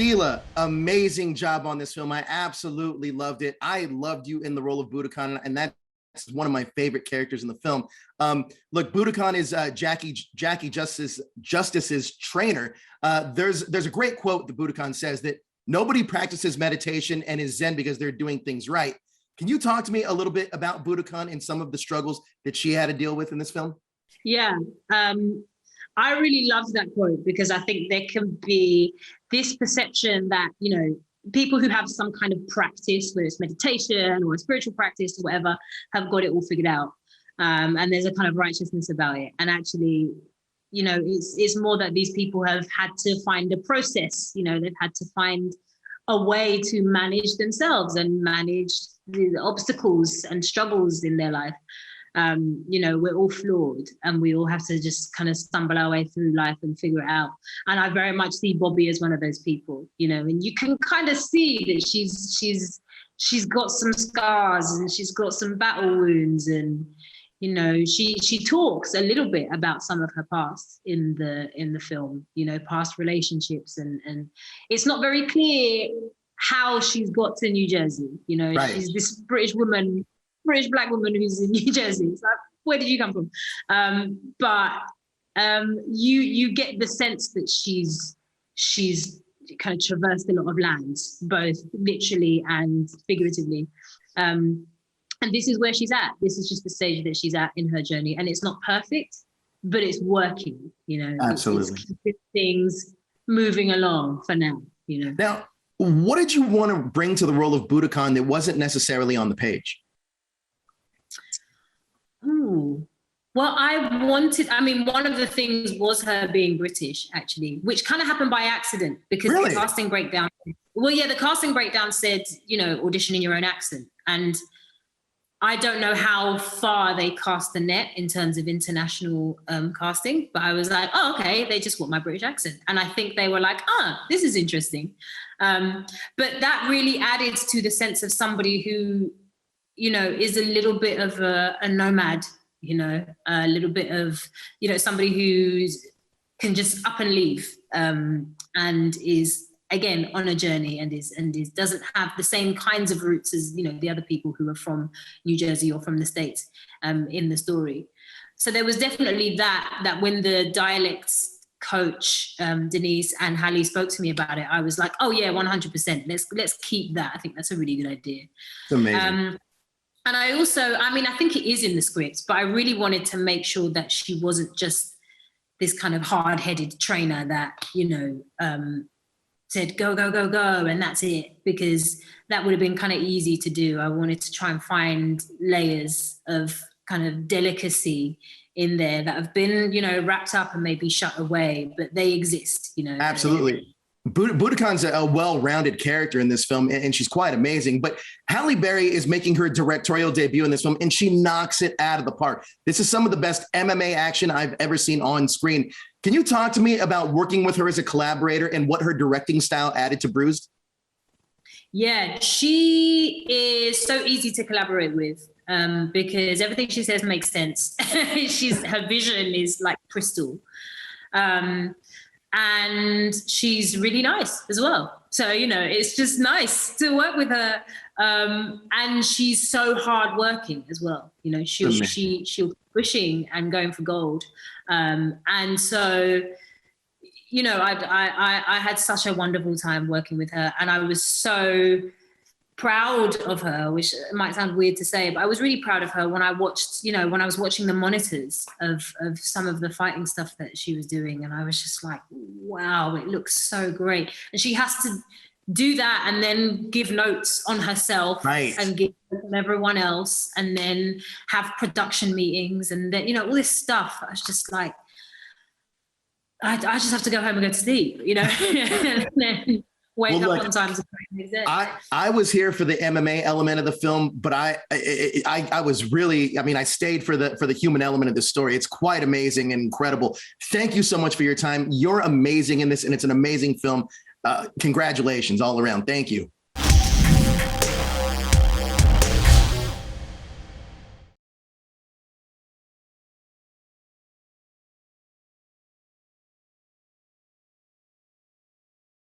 Sheila, amazing job on this film. I absolutely loved it. I loved you in the role of Buddhakan, and that's one of my favorite characters in the film. Look, Buddhakan is Jackie Justice's trainer. There's a great quote that Buddhakan says that nobody practices meditation and is Zen because they're doing things right. Can you talk to me a little bit about Buddhakan and some of the struggles that she had to deal with in this film? Yeah, I really loved that quote because I think there can be this perception that, you know, people who have some kind of practice, whether it's meditation or a spiritual practice or whatever, have got it all figured out. And there's a kind of righteousness about it. And actually, you know, it's more that these people have had to find a process, you know, they've had to find a way to manage themselves and manage the obstacles and struggles in their life. You know, we're all flawed and we all have to just kind of stumble our way through life and figure it out. And I very much see Bobby as one of those people, you know, and you can kind of see that she's got some scars and she's got some battle wounds, and, you know, she talks a little bit about some of her past in the film, you know, past relationships, and it's not very clear how she's got to New Jersey. You know, right. She's this British black woman who's in New Jersey. It's like, where did you come from? But you get the sense that she's kind of traversed a lot of lands, both literally and figuratively. And this is where she's at. This is just the stage that she's at in her journey. And it's not perfect, but it's working, you know. Absolutely. It's keeping things moving along for now, you know. Now, what did you want to bring to the role of Buddhakan that wasn't necessarily on the page? Well, one of the things was her being British, actually, which kind of happened by accident because Really? The casting breakdown. Well, yeah, the casting breakdown said, you know, audition in your own accent. And I don't know how far they cast the net in terms of international casting, but I was like, oh, okay, they just want my British accent. And I think they were like, this is interesting. But that really added to the sense of somebody who, you know, is a little bit of a nomad, you know, a little bit of, you know, somebody who can just up and leave and is, again, on a journey and doesn't have the same kinds of roots as, you know, the other people who are from New Jersey or from the States in the story. So there was definitely that when the dialects coach, Denise and Halle, spoke to me about it, I was like, oh yeah, 100%. Let's keep that. I think that's a really good idea. It's amazing. And I also, I think it is in the script, but I really wanted to make sure that she wasn't just this kind of hard-headed trainer that, you know, said, go, go, go, go, and that's it, because that would have been kind of easy to do. I wanted to try and find layers of kind of delicacy in there that have been, you know, wrapped up and maybe shut away, but they exist, you know. Absolutely. Buddhakan's a well-rounded character in this film, and she's quite amazing. But Halle Berry is making her directorial debut in this film, and she knocks it out of the park. This is some of the best MMA action I've ever seen on screen. Can you talk to me about working with her as a collaborator and what her directing style added to Bruised? Yeah, she is so easy to collaborate with because everything she says makes sense. Her vision is like crystal. And she's really nice as well. So, you know, it's just nice to work with her. And she's so hardworking as well. You know, she'll be pushing and going for gold. And so, you know, I had such a wonderful time working with her, and I was so proud of her, which might sound weird to say, but I was really proud of her when I watched, you know, when I was watching the monitors of some of the fighting stuff that she was doing. And I was just like, wow, it looks so great. And she has to do that and then give notes on herself, right, and give on everyone else, and then have production meetings and then, you know, all this stuff. I was just like, I just have to go home and go to sleep, you know. And then wake up on time to I was here for the MMA element of the film, but I was really, I stayed for the human element of the story. It's quite amazing and incredible. Thank you so much for your time. You're amazing in this, and it's an amazing film. Congratulations all around. Thank you.